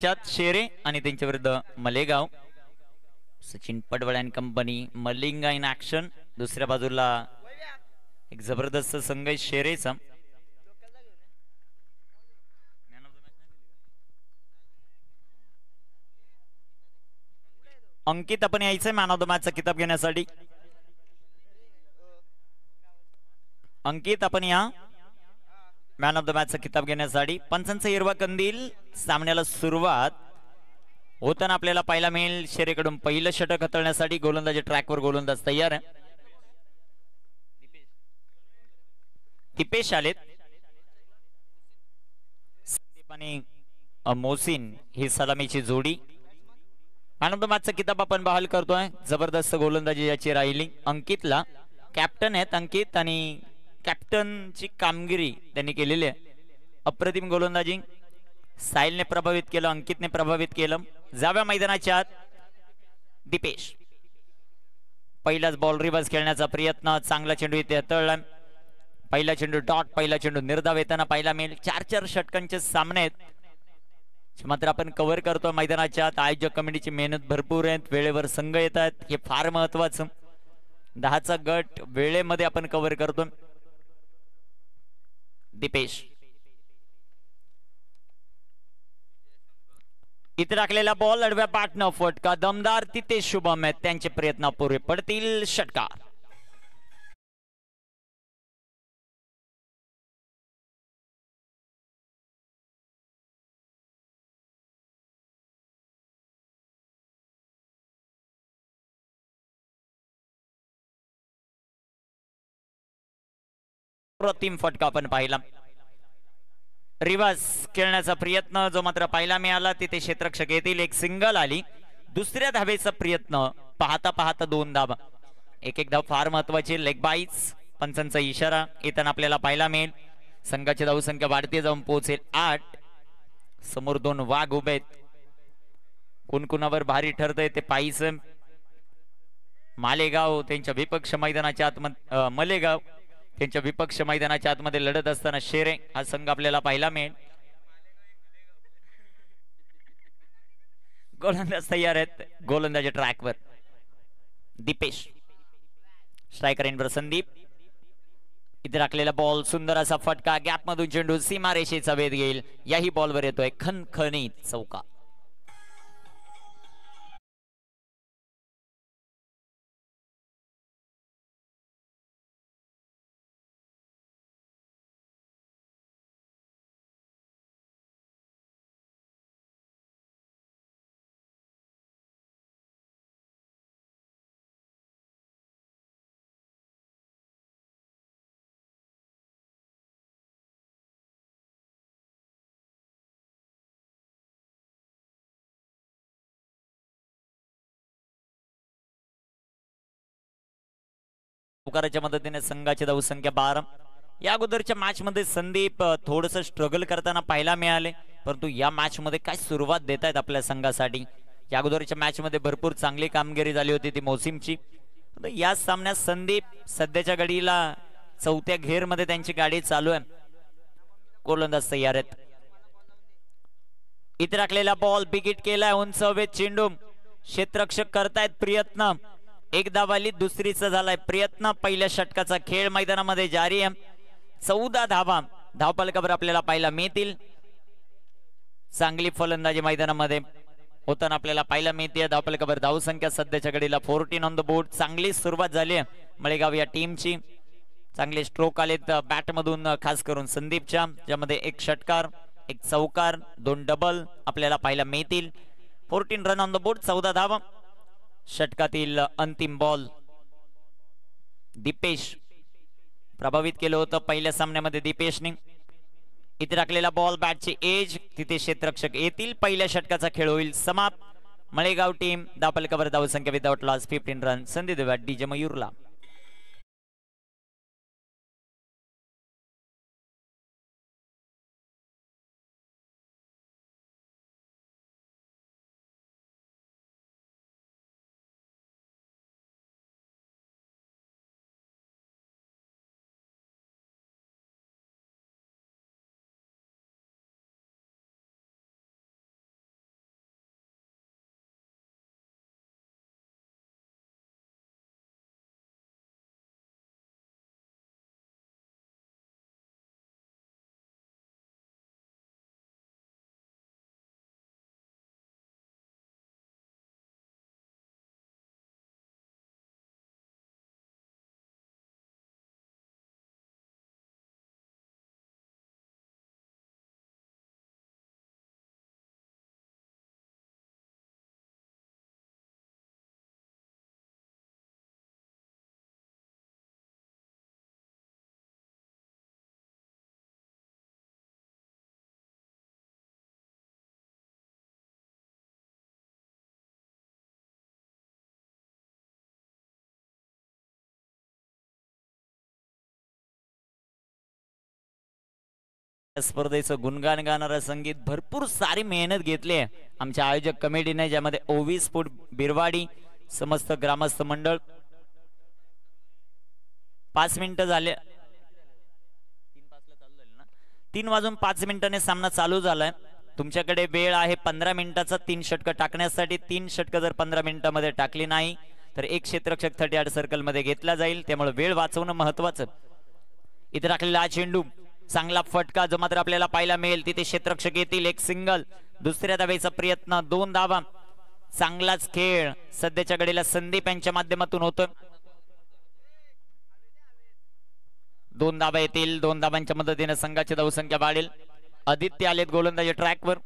त्यात शेरे आणि त्यांच्या विरुद्ध मलेगाव. सचिन पडवळ and company Malinga in action. दुसऱ्या बाजूला एक जबरदस्त संघ शेरेचा. अंकित आपण यायचंय मॅन ऑफ द मॅचचा किताब घेण्यासाठी. अंकित आपण या मॅन ऑफ द मॅचचा किताब घेण्यासाठी. पंचांचा हिरवा कंदील. सामन्याला सुरुवात होताना आपल्याला पाहायला मिळेल शेरेकडून पहिलं षटक हाताळण्यासाठी गोलंदाजी ट्रॅकवर गोलंदाज तयार आहे. दिपेश आलेत. संदीप आणि मोहसिन ही सलामीची जोडी. मॅन ऑफ द मॅचचा किताब आपण बहाल करतोय. जबरदस्त गोलंदाजी याची राहिली अंकितला. कॅप्टन आहेत अंकित आणि कॅप्टनची कामगिरी त्यांनी केलेली आहे. अप्रतिम गोलंदाजी. साहिलने प्रभावित केलं, अंकितने प्रभावित केलं. जाव्या मैदानाच्या आत दिपेश. पहिलाच बॉल रिव्हर्स खेळण्याचा प्रयत्न. चांगला चेंडू इथे हाताळला. पहिला चेंडू डॉट, पहिला चेंडू निर्धाव येताना पाहायला मिळेल. 4-4 षटकांचे सामने आहेत मात्र आपण कव्हर करतो मैदानाच्या आत. आयोजक कमिटीची मेहनत भरपूर आहे. वेळेवर संघ येत आहेत हे फार महत्वाचं. 10चा गट वेळेमध्ये आपण कव्हर करतो. दिपेश इथे टाकलेला बॉल अडव्या पाठनं फटका दमदार. तिथे शुभम आहेत, त्यांचे प्रयत्न पुरे पडतील. षटकार. अप्रतिम फटका आपण पाहिला. रिव्हर्स खेळण्याचा प्रयत्न जो मात्र पाहायला मिळाला. तिथे क्षेत्ररक्षक येतील. एक सिंगल आली. दुसऱ्या धावेचा प्रयत्न. पाहता पाहता 2 धावा. एक धाव फार महत्वाची. Leg bites. पंचांचा इशारा येताना आपल्याला पाहायला मिळेल. संघाची धावसंख्या वाढती जाऊन पोहोचेल 8. समोर 2 वाघ उभे आहेत. कुणकुणावर भारी ठरतंय ते पाहिजे. मालेगाव त्यांच्या विपक्ष मैदानाच्या आतमध्ये मलेगाव त्यांच्या विपक्ष मैदानाच्या आतमध्ये लढत असताना शेरे हा संघ आपल्याला पाहायला मिळेल. गोलंदाज तयार आहेत. गोलंदाजी ट्रॅकवर दिपेश. स्ट्रायकर एंडवर संदीप. इथे राखलेला बॉल. सुंदर असा फटका. गॅप मधून चेंडू सीमारेषेचा वेध घेईल. याही बॉलवर येतोय खणखणीत चौका. पुकाराच्या मदतीने संघाची धावसंख्या 12. या अगोदरच्या मॅच मध्ये संदीप थोडस स्ट्रगल करताना पाहायला मिळाले, परंतु या मॅच मध्ये काय सुरुवात देत आहेत आपल्या संघासाठी. या अगोदरच्या मॅच मध्ये भरपूर चांगली कामगिरी झाली होती ती मोसिमची. या सामन्यात संदीप सध्याच्या घडीला 4थ्या घेर मध्ये त्यांची गाडी चालू आहे. गोलंदाज तयार आहेत. इथे राखलेला बॉल बिगिट केलाय. उंच हवेत चेंडू. क्षेत्ररक्षक करतायत प्रयत्न. एक धावाली. दुसरीचा झालाय प्रयत्न. पहिल्या षटकाचा खेळ मैदानामध्ये जारी आहे. 14 धावा धावफलकावर आपल्याला पाहायला मिळतील. चांगली फलंदाजी मैदानामध्ये होताना आपल्याला पाहायला मिळते. धावफलकावर धावसंख्या सध्याच्या घडीला 14 ऑन द बोर्ड. चांगली सुरुवात झाली आहे मळेगाव या टीमची. चांगले स्ट्रोक आलेत बॅट मधून, खास करून संदीपच्या, ज्यामध्ये एक षटकार, एक चौकार, 2 डबल आपल्याला पाहायला मिळतील. 14 रन ऑन द बोर्ड. 14 धावा. षटकातील अंतिम बॉल. दिपेश प्रभावित केलं होतं पहिल्या सामन्यामध्ये दिपेशने. इथे टाकलेला बॉल बॅटची एज. तिथे क्षेत्ररक्षक येतील. पहिल्या षटकाचा खेळ होईल समाप्त. मळेगाव टीम धावफलकावर धावसंख्या विदाउट लॉस 15 रन. संधी देऊया डीजे मयूरला. स्पर्धेचं गुणगान गाणारं संगीत भरपूर सारी मेहनत घेतली आहे आमच्या आयोजक कमिटीने, ज्यामध्ये ओवी स्पोर्ट बिरवाडी समस्त ग्रामस्थ मंडळ. 5 मिनिटं झाले, 3 वाजून 5 मिनिटांनी सामना चालू झालाय. तुमच्याकडे वेळ आहे 15 मिनिटाचा 3 षटक टाकण्यासाठी. 3 षटक जर 15 मिनिटांमध्ये टाकली नाही तर एक क्षेत्ररक्षक 38 सर्कल मध्ये घेतला जाईल, त्यामुळे वेळ वाचवणं महत्वाचं. इथे टाकलेला हा चेंडू, चांगला फटका जो मात्र आपल्याला पाहायला मिळेल. तिथे क्षेत्ररक्षक येतील, एक सिंगल. दुसऱ्या धावेचा प्रयत्न, 2 धावा. चांगलाच खेळ सध्याच्या घडीला संदीप यांच्या माध्यमातून होतोय. 2 धावा येतील. 2 धावांच्या मदतीने संघाची धावसंख्या वाढेल. आदित्य आलेत गोलंदाजी ट्रॅकवर.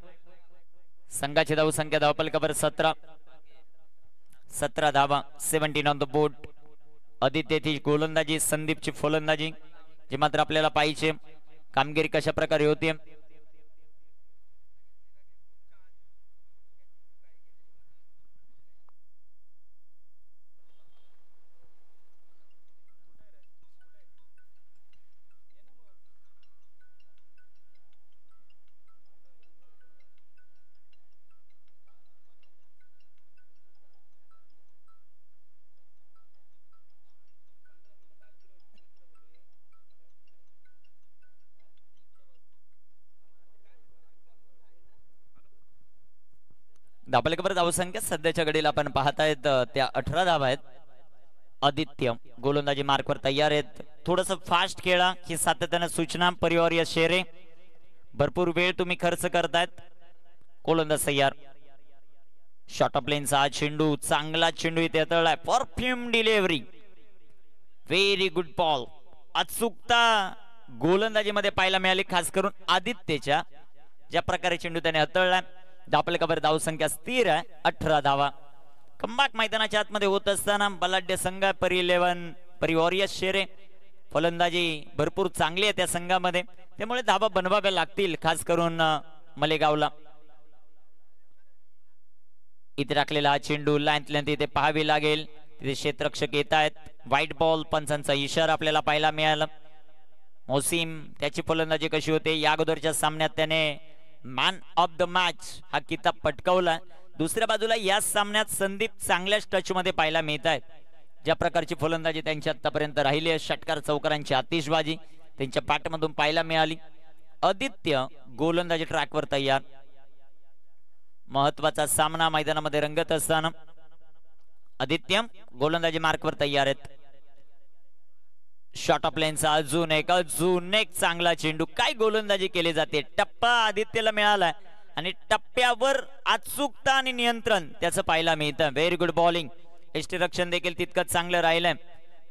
संघाची धावसंख्या धावफलकावर 17 धावा, 17 ऑन द बोर्ड. आदित्यची गोलंदाजी, संदीपची फलंदाजी, जे मात्र आपल्याला पाहिजे. कामगिरी कशा प्रकारे होते. धावफलकावर धावसंख्या सध्याच्या घडीला आपण पाहतायत त्या 18 धावा आहेत. आदित्य गोलंदाजी मार्कवर तयार आहेत. थोडस फास्ट खेळा ही सातत्याने सूचना परिवार या शेरे. भरपूर वेळ तुम्ही खर्च करतायत. गोलंदाज तयार. शॉर्ट ऑफ लेनचा हा चेंडू, चांगला चेंडू इथे तळलाय. Perfume delivery, very good ball. अचूकता गोलंदाजीमध्ये पाहायला मिळाली, खास करून आदित्यच्या. ज्या प्रकारे चेंडू त्याने हाताळलाय. धावफलकावर धावसंख्या स्थिर आहे, 18 धावा. कंबाक मैदानाच्या आतमध्ये होत असताना बलाढ्य संघ परिवॉरियस शेरे. फलंदाजी भरपूर चांगली आहे त्या संघामध्ये, त्यामुळे धावा बनवाव्या लागतील, खास करून मलेगावला. इथे टाकलेला हा चेंडू लाईन इथे पाहावी लागेल. तिथे क्षेत्ररक्षक येत आहेत. व्हाईट बॉल, पंचांचा इशारा आपल्याला पाहायला मिळाला. मोसीम त्याची फलंदाजी कशी होते. या अगोदरच्या सामन्यात त्याने मॅन ऑफ द मॅच हा किताब पटकावला. दुसऱ्या बाजूला या सामन्यात संदीप चांगल्याच टच मध्ये पाहायला मिळत आहेत. ज्या प्रकारची फलंदाजी त्यांची आतापर्यंत राहिली आहे, षटकार चौकारांची आतिषबाजी त्यांच्या पाठमधून पाहायला मिळाली. आदित्य गोलंदाजी ट्रॅकवर तयार. महत्वाचा सामना मैदानामध्ये रंगत असताना आदित्य गोलंदाजी मार्कवर तयार आहेत. शॉर्ट ऑफ लेनचा अजून एक चांगला चेंडू. काय गोलंदाजी केली जाते. टप्पा आदित्यला मिळालाय आणि टप्प्यावर अचूकता आणि नियंत्रण त्याचं पाहायला मिळतं. Very good bowling. यष्टीरक्षण देखील तितकंच चांगलं राहिलंय.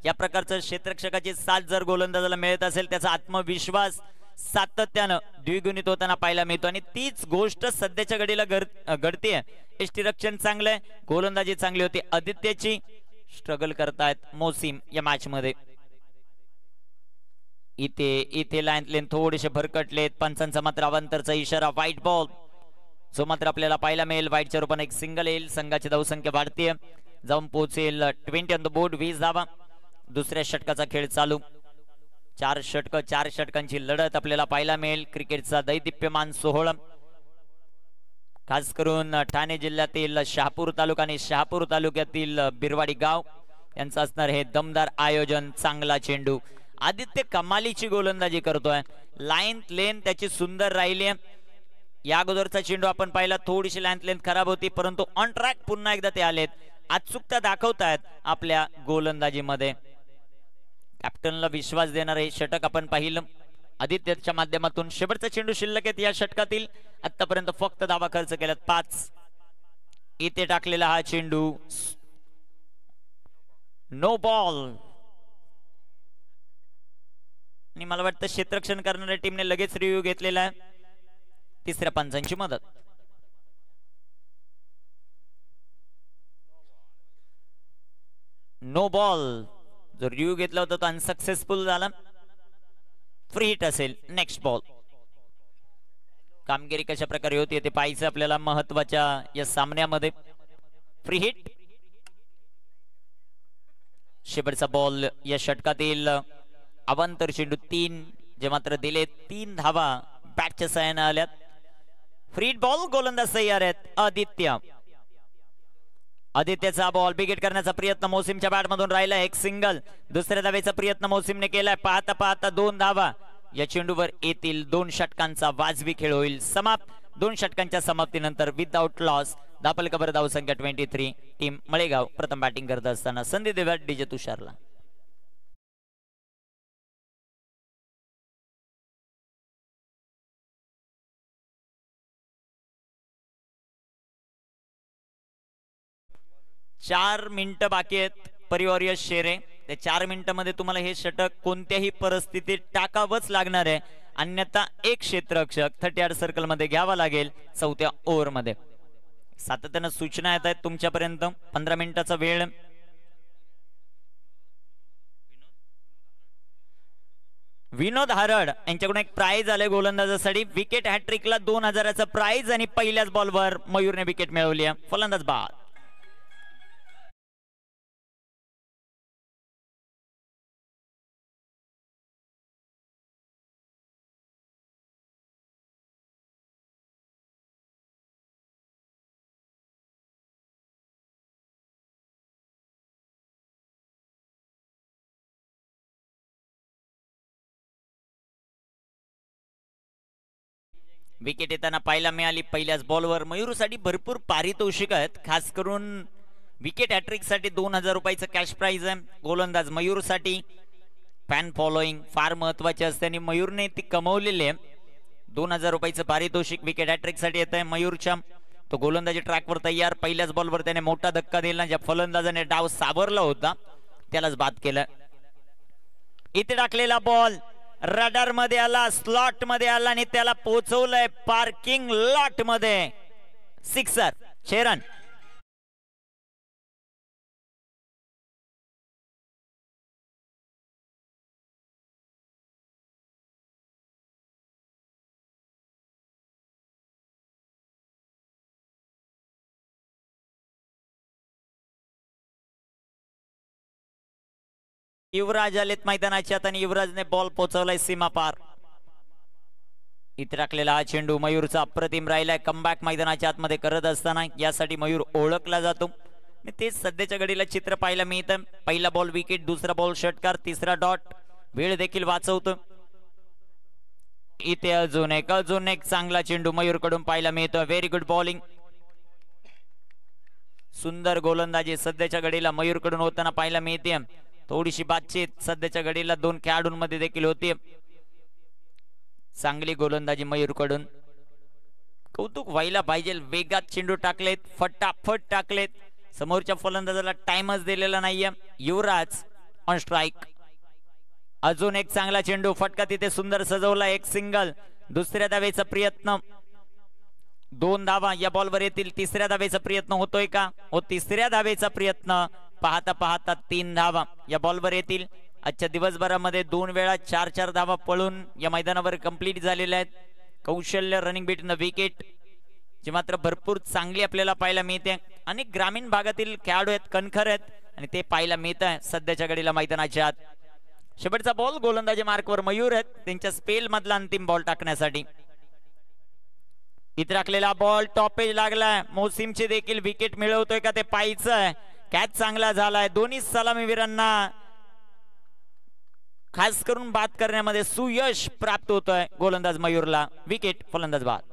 या प्रकारचं क्षेत्ररक्षकाची साथ जर गोलंदाजाला मिळत असेल, त्याचा आत्मविश्वास सातत्यानं द्विगुणित होताना पाहायला मिळतो आणि तीच गोष्ट सध्याच्या घडीला घडते. यष्टीरक्षण चांगलंय, गोलंदाजी चांगली होती. आदित्यची स्ट्रगल करतायत मोसीम या मॅच मध्ये. इथे लाईन थोडेसे भरकटलेत. पंचांचा मात्र अवांतरचा इशारा. व्हाईट बॉल जो मात्र आपल्याला पाहायला मिळेल. व्हाईटच्या रूपाने एक सिंगल येईल. संघाची धावसंख्या वाढते, जाऊन पोहोचेल 20 ऑन द बोर्ड, 20 धावा. दुसऱ्या षटकाचा खेळ चालू. 4 षटकांची लढत आपल्याला पाहायला मिळेल. क्रिकेटचा दैदिप्यमान सोहळा, खास करून ठाणे जिल्ह्यातील शहापूर तालुका आणि शहापूर तालुक्यातील बिरवाडी गाव यांचं असणार हे दमदार आयोजन. चांगला चेंडू. आदित्य कमालीची गोलंदाजी करतोय. लाईन लेन त्याची सुंदर राहिली. या अगोदरचा चेंडू आपण पाहिला, थोडीशी लाईन लेन खराब होती, परंतु ऑन ट्रॅक पुन्हा एकदा ते आलेत. अचूकता दाखवतायत आपल्या गोलंदाजीमध्ये. कॅप्टनला विश्वास देणार हे षटक आपण पाहिलं. आदित्यच्या माध्यमातून शेवटचा चेंडू शिल्लक आहेत या षटकातील. आतापर्यंत फक्त धावा खर्च केल्यात 5. इथे टाकलेला हा चेंडू, नो बॉल. आणि मला वाटतं क्षेत्ररक्षण करणाऱ्या टीमने लगेच रिव्ह्यू घेतलेला आहे. तिसऱ्या पंचांची मदत. नो बॉल जो रिव्ह्यू घेतला होता तो अनसक्सेसफुल झाला. फ्री हिट असेल. Next ball. कामगिरी कशा प्रकारे होती ते पाहायचं आपल्याला महत्वाच्या या सामन्यामध्ये. Free hit. शेवटचा बॉल या षटकातील. अवांतर चेंडू 3 जे मात्र दिले 3 धावा बॅटच्या सहाय्याने आल्यात. फ्री बॉल, गोलंदाज तयार आहेत. आदित्यचा बॉल विकेट करण्याचा प्रयत्न मोसिमच्या बॅट मधून राहिला. एक सिंगल. दुसऱ्या धावेचा प्रयत्न मोसिमने केलाय. पाहता पाहता 2 धावा या चेंडूवर येतील. 2 षटकांचा वाजवी खेळ होईल समाप्त. 2 षटकांच्या समाप्तीनंतर विदाउट लॉस धापलकावर धावसंख्या 23. टीम मळेगाव प्रथम बॅटिंग करत असताना संधी देव्या डीजे तुषारला. चार मिनिटं बाकी आहेत परिवारीय शेरे. त्या 4 मिनिटांमध्ये तुम्हाला हे षटक कोणत्याही परिस्थितीत टाकावंच लागणार आहे, अन्यथा एक क्षेत्ररक्षक 38 सर्कल मध्ये घ्यावा लागेल. 4थ्या ओव्हर मध्ये सातत्यानं सूचना येत आहेत तुमच्यापर्यंत. 15 मिनिटाचा वेळ. विनोद हरड यांच्याकडून एक प्राइज आले गोलंदाजासाठी. विकेट हॅट्रिकला 2000चा प्राइज आणि पहिल्याच बॉलवर मयूरने विकेट मिळवली आहे. फलंदाज बाद. विकेट येताना पाहायला मिळाली. पहिल्याच बॉलवर मयूरसाठी भरपूर पारितोषिक आहेत. खास करून विकेट हॅट्रिक साठी 2000 रुपयाचं कॅश प्राइज आहे. गोलंदाज मयूरसाठी फॅन फॉलोईंग फार महत्वाचे असते आणि मयूरने ती कमवलेली आहे. 2000 रुपयाचं पारितोषिक विकेट हॅट्रिक साठी येत आहे मयूरच्या. तो गोलंदाजी ट्रॅकवर तयार. पहिल्याच बॉलवर त्याने मोठा धक्का दिला. ज्या फलंदाजाने डाव सावरला होता त्यालाच बाद केलं. इथे टाकलेला बॉल रडार मध्ये आला, स्लॉट मध्ये आला आणि त्याला पोहोचवलंय पार्किंग लॉट मध्ये. सिक्सर. 6 रन. युवराज आलेत मैदानाच्यात आणि युवराजने बॉल पोहोचवलाय सीमा पार. इथे टाकलेला हा चेंडू मयूरचा अप्रतिम राहिलाय. कमबॅक मैदानाच्या आतमध्ये करत असताना यासाठी मयूर ओळखला जातो. तेच सध्याच्या घडीला चित्र पाहायला मिळतं. पहिला बॉल विकेट, दुसरा बॉल षटकार, तिसरा डॉट. वेळ देखील वाचवतो. इथे अजून एक चांगला चेंडू मयूर कडून पाहायला मिळतो. Very good bowling. सुंदर गोलंदाजी सध्याच्या घडीला मयूर कडून होताना पाहायला मिळते. थोडीशी बातचीत सध्याच्या घडीला 2 खेळाडूंमध्ये देखील होती. चांगली गोलंदाजी मयूर कडून. कौतुक व्हायला पाहिजे. वेगात चेंडू टाकलेत, फटाफट टाकलेत. समोरच्या फलंदाजाला टाइमच दिलेला नाहीये. युवराज ऑन स्ट्राइक. अजून एक चांगला चेंडू, फटका तिथे सुंदर सजवला. एक सिंगल. दुसऱ्या धावेचा प्रयत्न. 2 धावा या बॉलवर येतील. तिसऱ्या धावेचा प्रयत्न होतोय का? तिसऱ्या धावेचा प्रयत्न. पाहता पाहता 3 धावा या बॉलवर येतील. आजच्या दिवसभरामध्ये 2 वेळा 4-4 धावा पळून या मैदानावर कंप्लीट झालेल्या आहेत. कौशल्य रनिंग बिटवीन द विकेट जी मात्र भरपूर चांगली आपल्याला पाहायला मिळते. अनेक ग्रामीण भागातील खेळाडू आहेत, कणखर आहेत आणि ते पाहायला मिळत आहे सध्याच्या घडीला मैदानाच्या आत. शेवटचा बॉल गोलंदाजी मार्कवर मयूर आहेत त्यांच्या स्पेल मधला अंतिम बॉल टाकण्यासाठी. इथे राखलेला बॉल टॉपेज लागलाय. मोसिमची देखील विकेट मिळवतोय का ते पाहायचंय. कॅच चांगला झालाय. दोन्ही सलामीवीरांना खास करून बाद करण्यामध्ये सुयश प्राप्त होतोय. गोलंदाज मयूरला विकेट. फलंदाज बाद.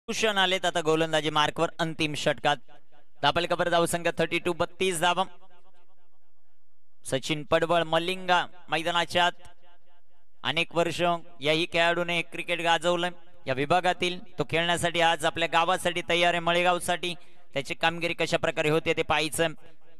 कुशन आलेत आता गोलंदाजी मार्कवर अंतिम षटकात. धापलकावर धावसंख्या 32, 32 धावा. सचिन पडवळ मलिंगा मैदानाच्या आत. अनेक वर्ष याही खेळाडूने क्रिकेट गाजवलं या विभागातील. तो खेळण्यासाठी आज आपल्या गावासाठी तयार आहे, मळेगावसाठी. त्याची कामगिरी कशा प्रकारे होते ते पाहायचं.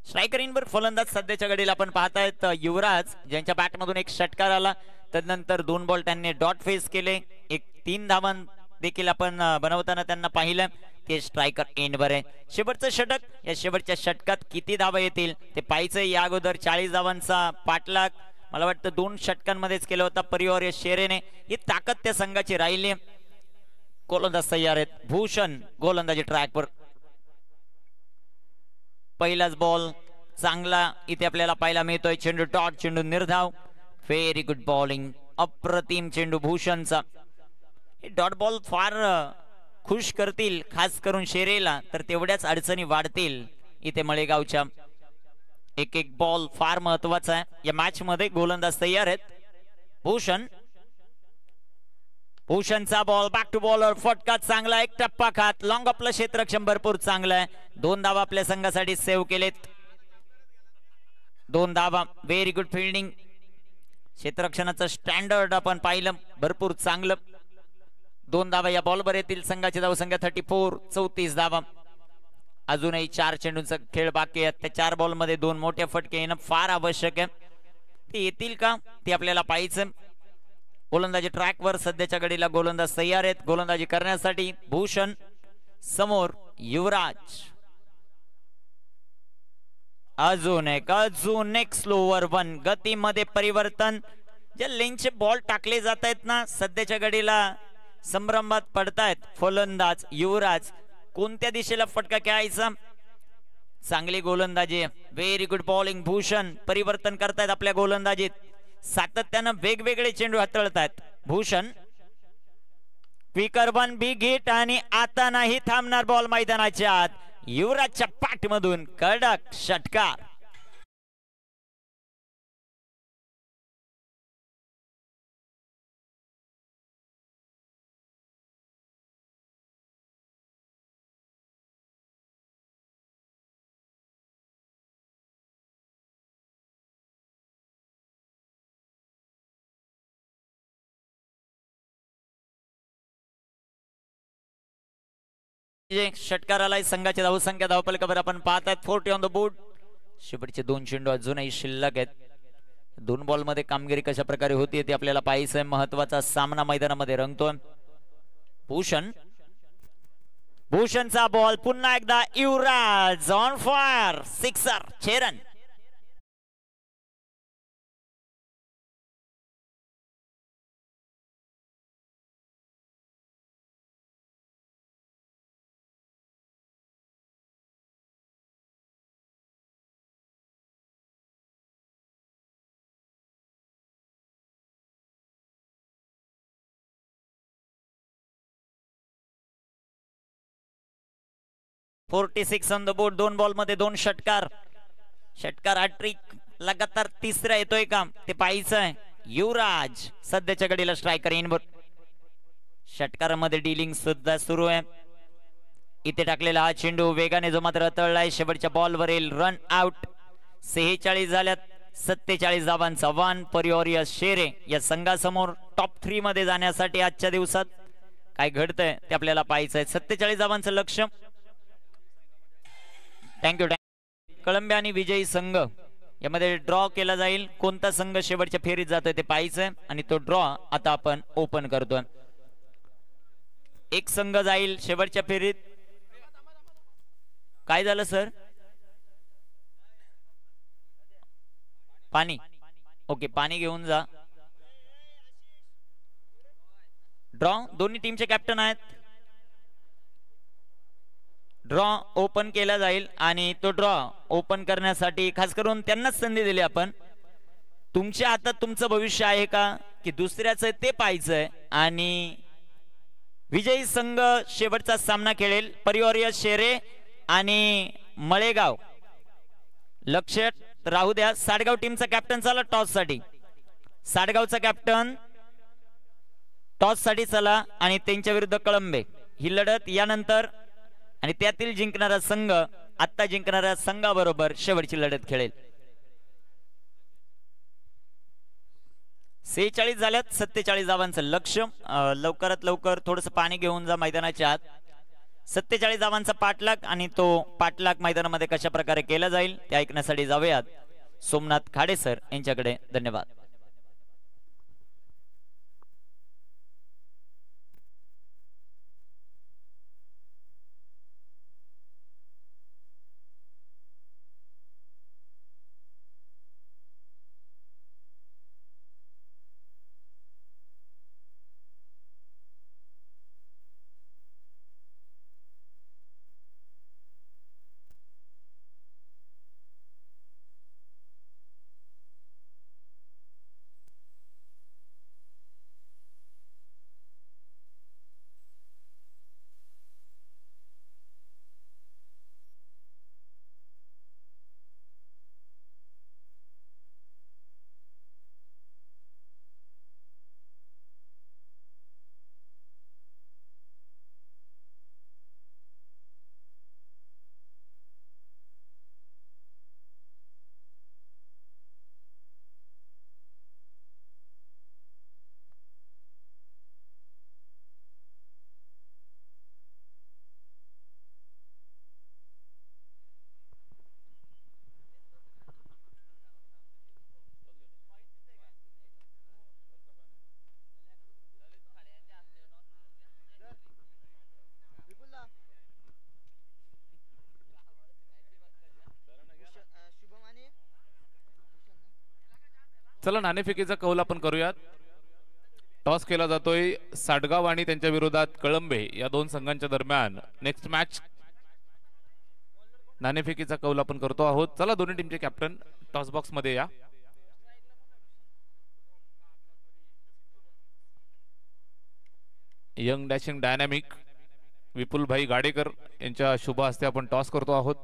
स्ट्रायकर इनवर फलंदाज सध्याच्या घडीला आपण पाहतायत युवराज, ज्यांच्या बॅटमधून एक षटकार आला. तदनंतर 2 बॉल त्यांनी डॉट फेस केले, एक 3 धावन देखील आपण बनवताना त्यांना पाहिलं, ते स्ट्रायकर एंडवर आहे. शेवटचं षटक, या शेवटच्या षटकात किती धावा येतील ते पाहायचं. या अगोदर 40 धावांचा पाठलाग मला वाटतं 2 षटकांमध्येच केला होता परिवार या शेरेने. ही ताकद त्या संघाची राहिली. गोलंदाज तयार आहेत. भूषण गोलंदाजी ट्रॅकवर. पहिलाच बॉल चांगला इथे आपल्याला पाहायला मिळतोय. चेंडू डॉट, चेंडू निर्धाव. व्हेरी गुड बॉलिंग, अप्रतिम चेंडू भूषणचा. हे डॉट बॉल फार खुश करतील, खास करून शेरेला, तर तेवढ्याच अडचणी वाढतील इथे मळेगावच्या. एक एक बॉल फार महत्वाचा आहे या मॅच मध्ये. गोलंदाज तयार आहेत. भूषणचा बॉल बॅक टू बॉलर. फटका चांगला, एक टप्पा खात. लॉंग आपलं क्षेत्ररक्षण भरपूर चांगलं आहे. 2 धावा आपल्या संघासाठी सेव्ह केलेत. 2 धावा. Very good fielding. क्षेत्ररक्षणाचं स्टँडर्ड आपण पाहिलं, भरपूर चांगलं. 2 धावा या बॉलवर येतील. संघाची धावसंख्या 34, 34 धावा. अजूनही 4 चेंडूंचा खेळ बाकी आहे. त्या 4 बॉल मध्ये 2 मोठे फटके येणं फार आवश्यक आहे. ते येतील का ते आपल्याला पाहायचं. गोलंदाजी ट्रॅकवर सध्याच्या घडीला गोलंदाज तयार आहेत. गोलंदाजी करण्यासाठी भूषण समोर, युवराज. अजून एक स्लोवर 1. गतीमध्ये परिवर्तन. जे लेनचे बॉल टाकले जात आहेत ना, सध्याच्या घडीला संभ्रमात पडतायत फलंदाज युवराज. कोणत्या दिशेला फटका खेळायचा. चांगली गोलंदाजी. Very good bowling. भूषण परिवर्तन करतायत आपल्या गोलंदाजीत. सातत्यानं वेगवेगळे चेंडू हाताळतायत भूषण. क्विकर 1 बिग हिट आणि आता नाही थांबणार बॉल मैदानाच्या आत. युवराजच्या पाठमधून कडक षटकार. षटकाराला संघाची धावसंख्या धावफलकावर आपण पाहतात 40 ऑन द बोर्ड. शेवटचे 2 चेंडू अजूनही शिल्लक आहेत. 2 बॉल मध्ये कामगिरी कशा प्रकारे होती ते आपल्याला पाहायचं. महत्वाचा सामना मैदानामध्ये रंगतोय. भूषणचा बॉल पुन्हा एकदा. Yuvraj on fire. Sixer, 6 run. .46 on the board. 2 ball मध्ये 2 षटकार. षटकार हॅट्रिक लगातार 3रा येतोय का ते पाहायचं आहे. युवराज सध्याच्या घडीला स्ट्रायकर इनवर. षटकारामध्ये डीलिंग सुद्धा सुरू आहे. इथे टाकलेला हा चेंडू वेगाने जो मात्र तळलाय. शेवटच्या बॉलवर येईल रन आउट. 46 झाल्यात. 47 धावांचा आव्हान परिवारियस शेरे या संघासमोर. टॉप 3 मध्ये जाण्यासाठी आजच्या दिवसात काय घडतंय ते आपल्याला पाहायचं आहे. 47 धावांचं लक्ष्य. थँक्यू. कळंबे आणि विजयी संघ यामध्ये ड्रॉ केला जाईल. कोणता संघ शेवटच्या फेरीत जातोय ते पाहायचंय आणि तो ड्रॉ आता आपण ओपन करतोय. एक संघ जाईल शेवटच्या फेरीत. काय झालं सर? पाणी. ओके, पाणी घेऊन जा. ड्रॉ दोन्ही टीमचे कॅप्टन आहेत. ड्रॉ ओपन केला जाईल आणि तो ड्रॉ ओपन करण्यासाठी खास करून त्यांनाच संधी दिली आपण. तुमच्या हातात तुमचं भविष्य आहे का की दुसऱ्याचं ते पाहायचंय. आणि विजयी संघ शेवटचा सामना खेळेल. परिवारियस शेरे आणि मळेगाव. लक्षात राहू द्या. साडगाव टीमचा कॅप्टन चला टॉस साठी. साडगावचा कॅप्टन टॉस साठी चला आणि त्यांच्या विरुद्ध कळंबे ही लढत यानंतर. आणि त्यातील जिंकणारा संघ आता जिंकणाऱ्या संघाबरोबर शेवटची लढत खेळेल. 46 झाल्यात. 47 धावांचं लक्ष्य. लवकरात लवकर थोडंसं पाणी घेऊन जा मैदानाच्या आत. 47 धावांचा पाठलाग आणि तो पाठलाग मैदानामध्ये कशा प्रकारे केला जाईल ते ऐकण्यासाठी जाऊयात सोमनाथ खाडे सर यांच्याकडे. धन्यवाद. चला नाणेफेकीचा कौल आपण करूयात. टॉस केला जातोय साडगाव आणि त्यांच्या विरोधात कळंबे या दोन संघांच्या दरम्यान. नेक्स्ट मॅच नाणेफेकीचा कौल आपण करतो आहोत. चला दोन्ही टीमचे कॅप्टन टॉस बॉक्स मध्ये या. Young dashing dynamic Vipulbhai Gadekar यांच्या शुभ हस्ते आपण टॉस करतो आहोत.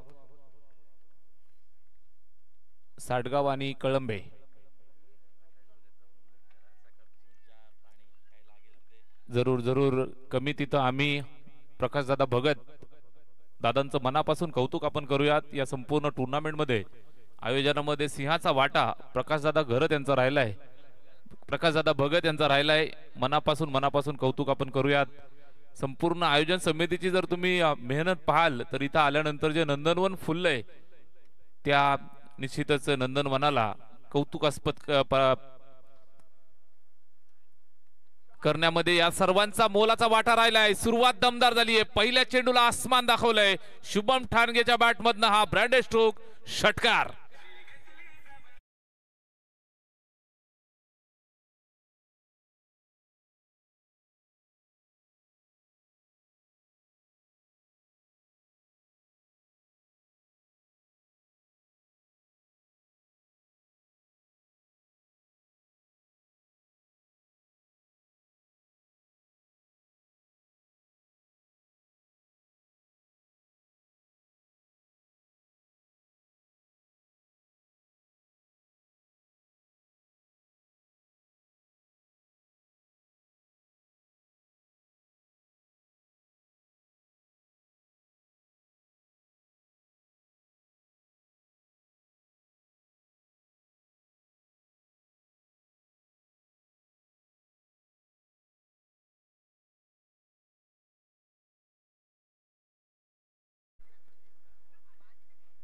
साडगाव आणि कळंबे. जरूर जरूर कमी तिथं आम्ही प्रकाशदादा भगत दादांचं मनापासून कौतुक आपण करूयात. या संपूर्ण टुर्नामेंट मध्ये आयोजनामध्ये सिंहाचा वाटा प्रकाशदादा घरत यांचा राहिलाय, प्रकाशदादा भगत यांचा राहिलाय. मनापासून कौतुक आपण करूयात. संपूर्ण आयोजन समितीची जर तुम्ही मेहनत पाहाल तर इथं आल्यानंतर जे नंदनवन फुललंय त्या निश्चितच नंदनवनाला कौतुकास्पद करण्यामध्ये या सर्वांचा मोलाचा वाटा राहिलाय. सुरुवात दमदार झाली आहे. पहिल्या चेंडूला आसमान दाखवलंय. शुभम ठाणगेच्या बॅटमधनं हा ब्रँडेड स्ट्रोक षटकार.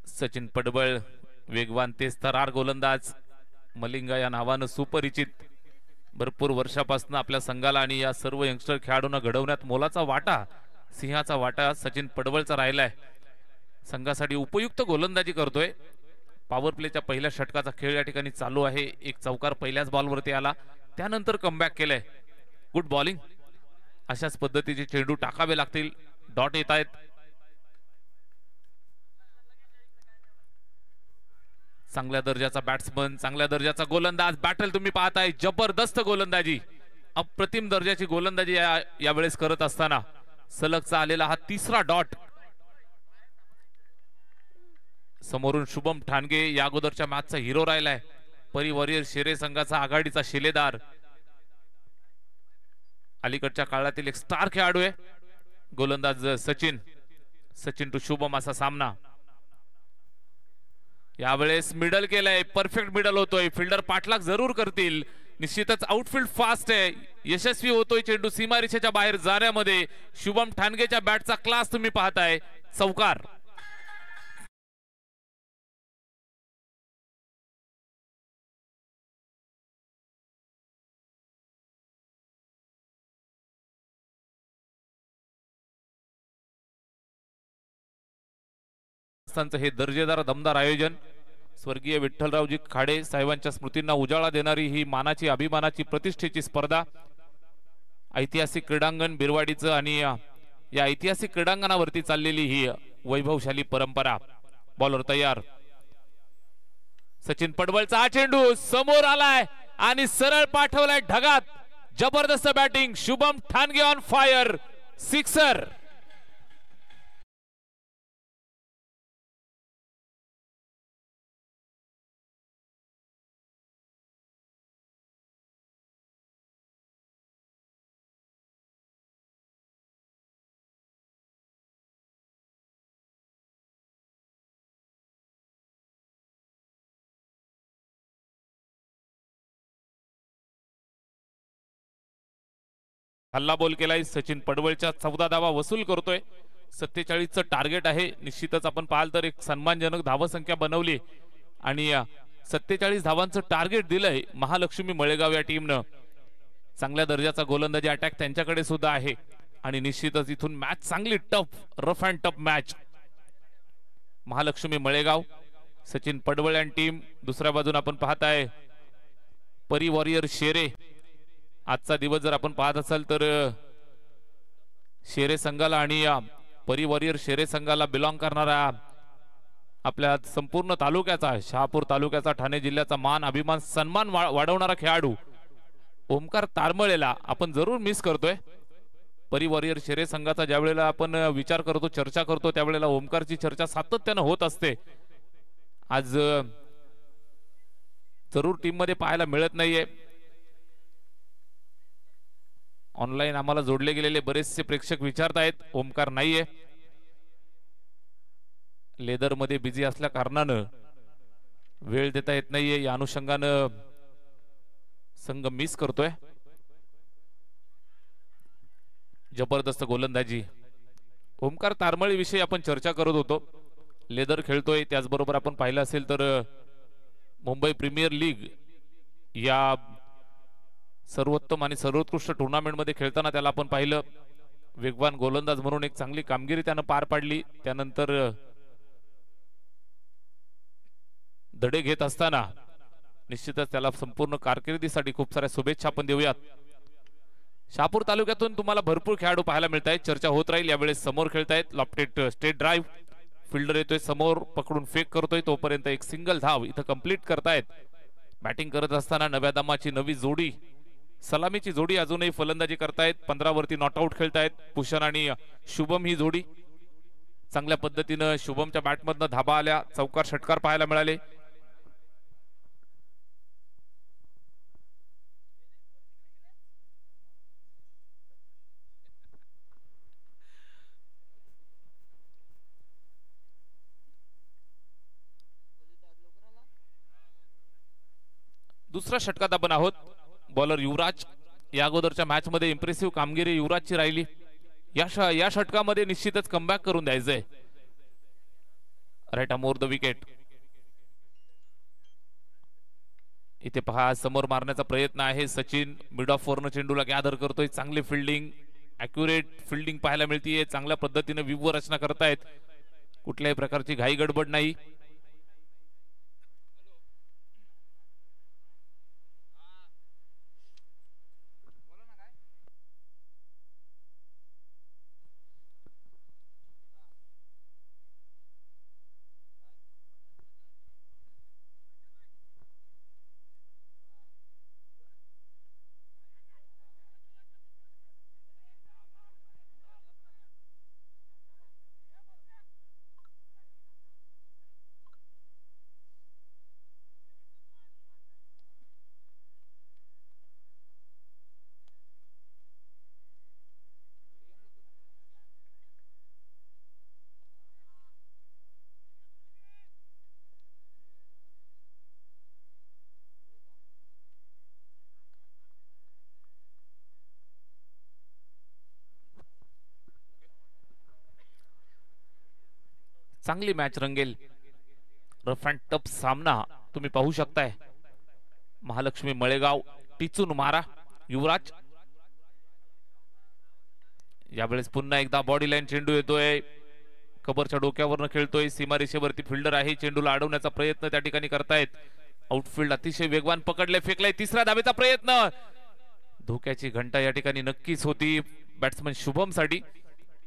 सचिन पडबळ वेगवान तेज तरार गोलंदाज, मलिंगा या नावानं सुपरिचित. भरपूर वर्षापासून आपल्या संघाला आणि या सर्व यंगस्टर खेळाडूंना घडवण्यात मोलाचा वाटा, सिंहाचा वाटा सचिन पडबळचा राहिलाय. संघासाठी उपयुक्त गोलंदाजी करतोय. पॉवर प्लेच्या पहिल्या षटकाचा खेळ या ठिकाणी चालू आहे. एक चौकार पहिल्याच बॉलवरती आला, त्यानंतर कमबॅक केलंय. Good bowling. अशाच पद्धतीचे चेंडू टाकावे लागतील. डॉट येत आहेत. चांगल्या दर्जाचा बॅट्समन, चांगल्या दर्जाचा गोलंदाज. बॅटल तुम्ही पाहताय, जबरदस्त गोलंदाजी, अप्रतिम दर्जाची गोलंदाजी यावेळेस करत असताना सलगचा आलेला हा तिसरा डॉट. समोरून शुभम ठाणगे या अगोदरच्या मॅचचा हिरो राहिलाय. परी वॉरियर शेरे संघाचा आघाडीचा शिलेदार, अलीकडच्या काळातील एक स्टार खेळाडू आहे. गोलंदाज सचिन टू शुभम असा सामना. यावेळेस मिडल केलंय, परफेक्ट मिडल होतोय. फिल्डर पाठलाग जरूर करतील. निश्चितच आउटफील्ड फास्ट आहे. यशस्वी होतोय चेंडू सीमारेषेच्या बाहेर जाण्यामध्ये. शुभम ठाणगेच्या बॅटचा क्लास तुम्ही पाहताय. चौकार. हे दर्जेदार दमदार आयोजन. स्वर्गीय विठ्ठलरावजी खाडे साहेबांच्या स्मृतींना उजाळा देणारी ही मानाची, अभिमानाची, प्रतिष्ठेची स्पर्धा. ऐतिहासिक क्रीडांगण बिरवाडीचं आणि या ऐतिहासिक क्रीडांगणावरती चाललेली ही वैभवशाली परंपरा. बॉलर तयार. सचिन पडवळचा हा चेंडू समोर आलाय आणि सरळ पाठवलाय ढगात. जबरदस्त batting. Shubham Thange on fire. Sixer. हल्ला बोल केलाय. सचिन पडवळच्या 14 धावा वसूल करतोय. 47चं टार्गेट आहे. निश्चितच आपण पाहाल तर एक सन्मानजनक धावसंख्या बनवली आणि 47 धावांचं टार्गेट दिलंय महालक्ष्मी मळेगाव या टीमनं. चांगल्या दर्जाचा गोलंदाजी अटॅक त्यांच्याकडे सुद्धा आहे आणि निश्चितच इथून मॅच चांगली tough, rough and tough match. Mahalaxmi Malegaon, Sachin Padwal आणि टीम. दुसऱ्या बाजूने आपण पाहताय परी वॉरियर शेरे आजचा दिवस जर आपण पाहत असाल तर शेरे संघाला आणि परी वॉरियर शेरे संघाला बिलॉंग करणारा आपल्या संपूर्ण तालुक्याचा शहापूर तालुक्याचा ठाणे जिल्ह्याचा मान अभिमान सन्मान वाढवणारा खेळाडू ओमकार तारमळेला आपण जरूर मिस करतोय। परी वॉरियर शेरे संघाचा ज्या वेळेला आपण विचार करतो चर्चा करतो त्यावेळेला ओमकारची चर्चा सातत्याने होत असते। आज जरूर टीम मध्ये पाहायला मिळत नाहीये। ऑनलाईन आम्हाला जोडले गेलेले बरेचसे प्रेक्षक विचारतायत ओमकार नाहीये, लेदर मध्ये बिझी असल्या कारणानं वेळ देता येत नाहीये, या अनुषंगानं संघ मिस करतोय। जबरदस्त गोलंदाजी ओमकार तारमळी विषयी आपण चर्चा करत होतो। लेदर खेळतोय, त्याचबरोबर आपण पाहिलं असेल तर मुंबई प्रीमियर लीग या सर्वोत्तम आणि सर्वोत्कृष्ट टुर्नामेंट मध्ये खेळताना त्याला आपण पाहिलं वेगवान गोलंदाज म्हणून एक चांगली कामगिरी त्यानं पार पाडली। त्यानंतर धडे घेत असताना निश्चितच त्याला संपूर्ण कारकिर्दीसाठी खूप साऱ्या शुभेच्छा आपण देऊयात। शहापूर तालुक्यातून तुम्हाला भरपूर खेळाडू पाहायला मिळत आहेत, चर्चा होत राहील। यावेळेस समोर खेळतायत लॉफ्टेड स्टेट ड्राइव्ह, फिल्डर येतोय समोर पकडून फेक करतोय, तोपर्यंत एक सिंगल धाव इथं कंप्लीट करतायत। बॅटिंग करत असताना नव्या दमाची नवी जोडी सलामीची जोडी अजूनही फलंदाजी करतायत। 15 वरती नॉट आउट खेळतायत भूषण आणि शुभम ही जोडी। चांगल्या पद्धतीनं शुभमच्या बॅटमधनं धाबा आल्या, चौकार षटकार पाहायला मिळाले। दुसऱ्या षटकात आपण आहोत। बॉलर युवराज, या अगोदरच्या मॅच मध्ये इम्प्रेसिव्ह कामगिरी युवराजची राहिली। या षटकामध्ये निश्चितच कमबॅक करून द्यायचंय। राईट मोर द विकेट, इथे पहा समोर मारण्याचा प्रयत्न आहे सचिन, मिड ऑफ वरनं चेंडूला गॅदर करतोय। चांगली फिल्डिंग, अॅक्युरेट फिल्डिंग पाहायला मिळतीये। चांगल्या पद्धतीने व्यूवर रचना करतायत, कुठल्याही प्रकारची घाई गडबड नाही। चांगली मॅच रंगेल, रफ अँड टफ सामना तुम्ही पाहू शकताय। महालक्ष्मी मळेगाव टिचून मारा युवराज, यावेळेस पुन्हा एकदा बॉडी लाईन चेंडू येतोय, कबरच्या डोक्यावरनं खेळतोय, सीमारेषेवरती फिल्डर आहे, चेंडूला अडवण्याचा प्रयत्न त्या ठिकाणी करतायत। आउटफील्ड अतिशय वेगवान पकडले, फेकलाय, तिसऱ्या धावेचा प्रयत्न, धोक्याची घंटा या ठिकाणी नक्कीच होती बॅट्समन शुभम साठी।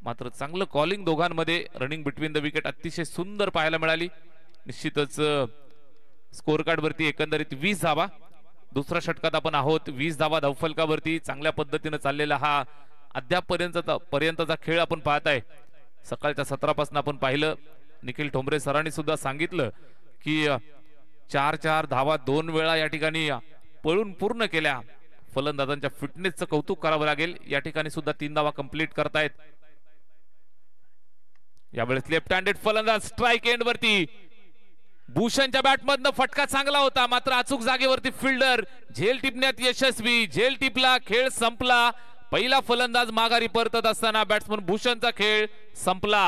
मात्र चांगलं कॉलिंग दोघांमध्ये, रनिंग बिटवीन द विकेट अतिशय सुंदर पाहायला मिळाली। निश्चितच स्कोर कार्ड वरती एकंदरीत 20 धावा। दुसऱ्या षटकात आपण आहोत, 20 धावा धावफलकावरती। चांगल्या पद्धतीने चाललेला हा अद्याप पर्यंतचा खेळ आपण पाहताय। सकाळच्या सत्रापासून आपण पाहिलं, निखिल ठोंबरे सरांनी सुद्धा सांगितलं की 4 धावा 2 वेळा या ठिकाणी पळून पूर्ण केल्या। फलंदाजांच्या फिटनेसचं कौतुक करावं लागेल। या ठिकाणी सुद्धा 3 धावा कंप्लीट करतायत। यावेळेस लेफ्ट हँडेड फलंदाज स्ट्राइक एंड वरती, भूषणच्या बॅटमधनं फटका चांगला होता, मात्र अचूक जागेवरती फिल्डर झेल टिपण्यात यशस्वी। झेल टिपला, खेळ संपला। पहिला फलंदाज माघारी परतत असताना बॅट्समन भूषणचा खेळ संपला।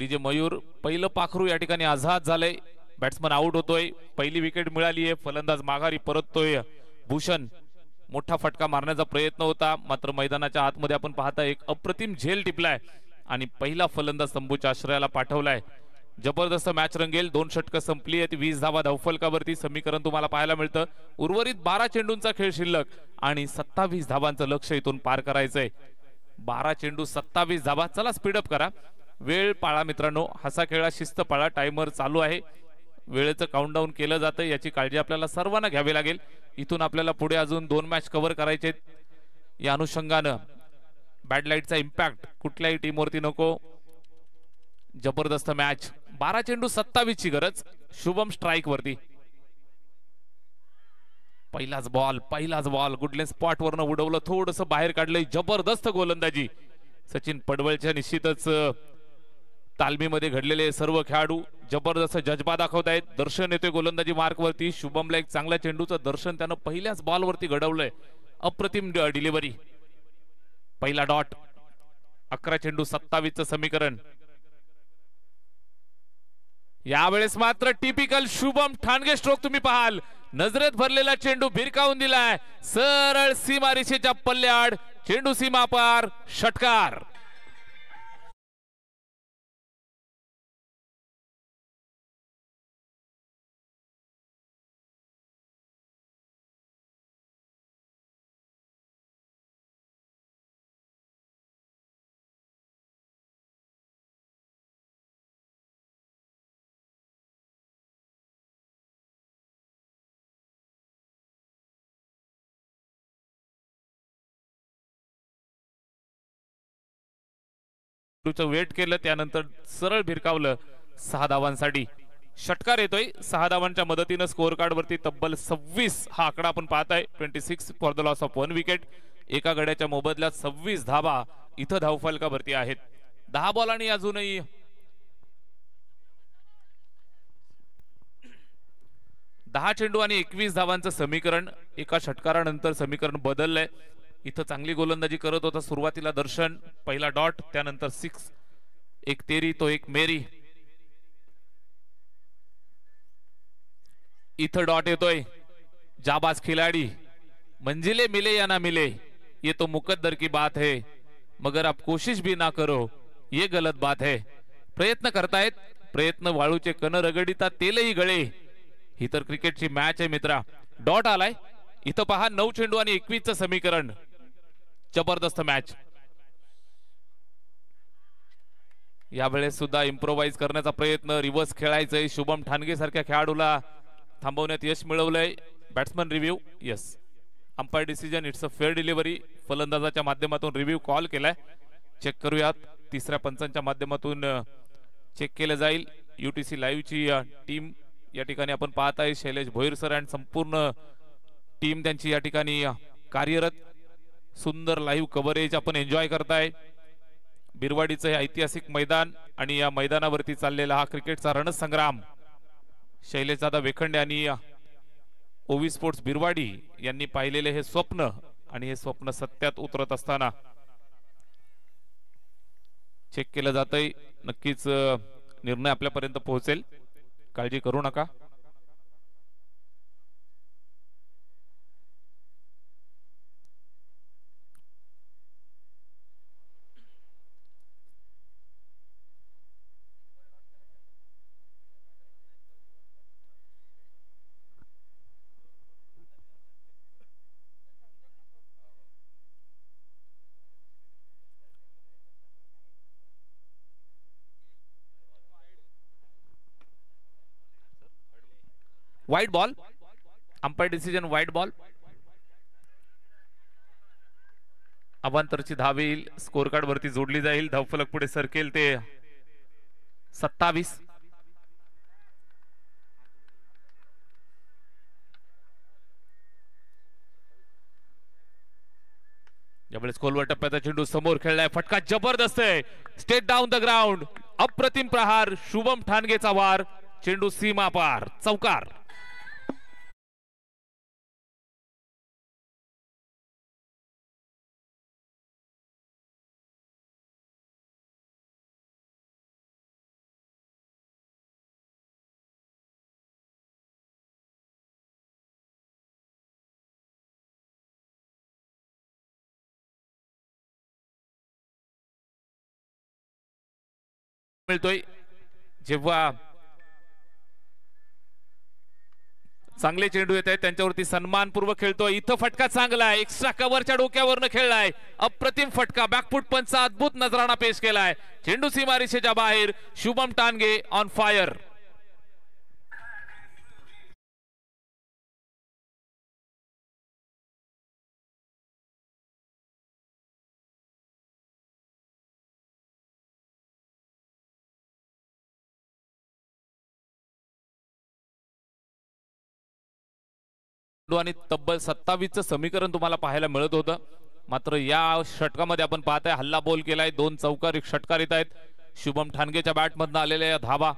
डीजे मयूर पहिलं पाखरू या ठिकाणी आझाद झालंय. बॅट्समन आउट होतोय. पहिली विकेट मिळाली आहे. फलंदाज माघारी परततोय. भूषण मोठा फटका मारण्याचा प्रयत्न होता, मात्र मैदानाच्या आतमध्ये आपण पाहता एक अप्रतिम झेल टिपलाय आणि पहिला फलंदाज संभूच्या आश्रयाला पाठवलाय. जबरदस्त मॅच रंगेल. 2 षटकं संपली आहेत. 20 धावा धावफलकावरती समीकरण तुम्हाला पाहायला मिळतं. उर्वरित 12 चेंडूंचा खेळ शिल्लक आणि 27 धावांचं लक्ष इथून पार करायचंय. 12 चेंडू 27 धावा. चला स्पीडअप करा. वेळ पाळा मित्रांनो. हसा खेळा, शिस्त पाळा. टायमर चालू आहे. वेळेचं काउंटडाऊन केलं जातं, याची काळजी आपल्याला सर्वांना घ्यावी लागेल. इथून आपल्याला पुढे अजून 2 मॅच कव्हर करायचे. या अनुषंगानं बॅड लाईटचा इम्पॅक्ट कुठल्याही टीमवरती नको. जबरदस्त मॅच. 12 चेंडू 27 ची गरज. शुभम स्ट्राईक वरती. पहिलाच बॉल गुडलेन स्पॉट वरनं उडवलं, थोडंसं बाहेर काढलंय. जबरदस्त गोलंदाजी. सचिन पडवळच्या निश्चितच तालमीमध्ये घडलेले सर्व खेळाडू जबरदस्त जज्बा दाखवतायत. दर्शन येतोय गोलंदाजी मार्क वरती. शुभमला एक चांगल्या चेंडूचं दर्शन त्यानं पहिल्याच बॉल वरती घडवलंय. अप्रतिम डिलिव्हरी. पहिला डॉट. 11 चेंडू 27 चं समीकरण. यावेळेस मात्र टिपिकल शुभम ठाणगे स्ट्रोक तुम्ही पाहाल. नजरेत भरलेला चेंडू भिरकावून दिलाय. सरळ सीमारेषेच्या पल्ल्याआड. चेंडू सीमा पार. षटकार. वेट केलं, त्यानंतर सरळ भिरकावलं. 6 धावांसाठी षटकार येतोय. 6 धावांच्या मदतीनं स्कोअर कार्ड वरती तब्बल 26 हा आकडा आपण पाहताय. 26 for the loss of 1 wicket. एका गड्याच्या मोबदल्यात 26 धावा इथं धावफलकावरती आहेत. 10 बॉल आणि अजूनही 10 चेंडू आणि 21 धावांचं समीकरण. एका षटकारानंतर समीकरण बदललंय. इथं चांगली गोलंदाजी करत होता सुरुवातीला दर्शन. पहिला डॉट, त्यानंतर 6. एक तेरी तो एक मेरी. इथं डॉट येतोय. जाबाज खिलाडी. मंजिले मिले या ना मिले ये तो मुकद्दर की बात है, मगर आप कोशिश भी ना करो ये गलत बात है. प्रयत्न करतायत. प्रयत्न वाळूचे कण रगडिता तेलही गळे. ही तर क्रिकेटची मॅच आहे मित्रा. डॉट आलाय. इथं पहा 9 चेंडू आणि 21 चं समीकरण. जबरदस्त मॅच. यावेळेस सुद्धा इम्प्रोवाइज करण्याचा प्रयत्न. रिव्हर्स खेळायचंय. शुभम ठाणगे सारख्या खेळाडूला थांबवण्यात यश मिळवलंय. Batsman review. Yes, umpire decision. It's a fair delivery. फलंदाजाच्या माध्यमातून रिव्ह्यू कॉल केलाय. चेक करूयात. तिसऱ्या पंचांच्या माध्यमातून चेक केलं जाईल. UTC लाईव्ह ची टीम या ठिकाणी आपण पाहताय. शैलेश भोईर सर आणि संपूर्ण टीम त्यांची या ठिकाणी कार्यरत. सुंदर लाईव्ह कव्हरेज आपण एन्जॉय करताय. बिरवाडीचं हे ऐतिहासिक मैदान आणि या मैदानावरती चाललेला हा क्रिकेटचा रणसंग्राम. शैलेश दादा वेखंडे आणि ओवी स्पोर्ट्स बिरवाडी यांनी पाहिलेले हे स्वप्न, आणि हे स्वप्न सत्यात उतरत असताना चेक केलं जातंय. नक्कीच निर्णय आपल्यापर्यंत पोहोचेल. काळजी करू नका. वाईट बॉल. अंपायर डिसिजन वाईट बॉल. अवांतरची धाव येईल. स्कोर कार्ड वरती जोडली जाईल. धावफलक पुढे सरकेल ते 27. यावेळेस खोलवर टप्प्याचा चेंडू समोर खेळलाय. फटका जबरदस्त आहे. State down the ground. अप्रतिम प्रहार. शुभम ठाणगेचा वार. चेंडू सीमा पार. चौकार. मिळतोय जेव्हा चांगले चेंडू येत आहेत त्यांच्यावरती सन्मानपूर्वक खेळतोय. इथं फटका चांगला आहे, एक्स्ट्रा कव्हरच्या डोक्यावरनं खेळलाय, अप्रतिम फटका, बॅकफुट पंचचा अद्भुत नजराणा पेश केलाय. चेंडू सीमारेषेच्या बाहेर. शुभम टांगे ऑन फायर. आणि तब्बल 27चं समीकरण तुम्हाला पाहायला मिळत होतं. मात्र या षटकामध्ये आपण पाहताय हल्ला बॉल केलाय, 2 चौकार षटकार येत आहेत. शुभम ठाणगेच्या बॅटमधनं आलेल्या धावा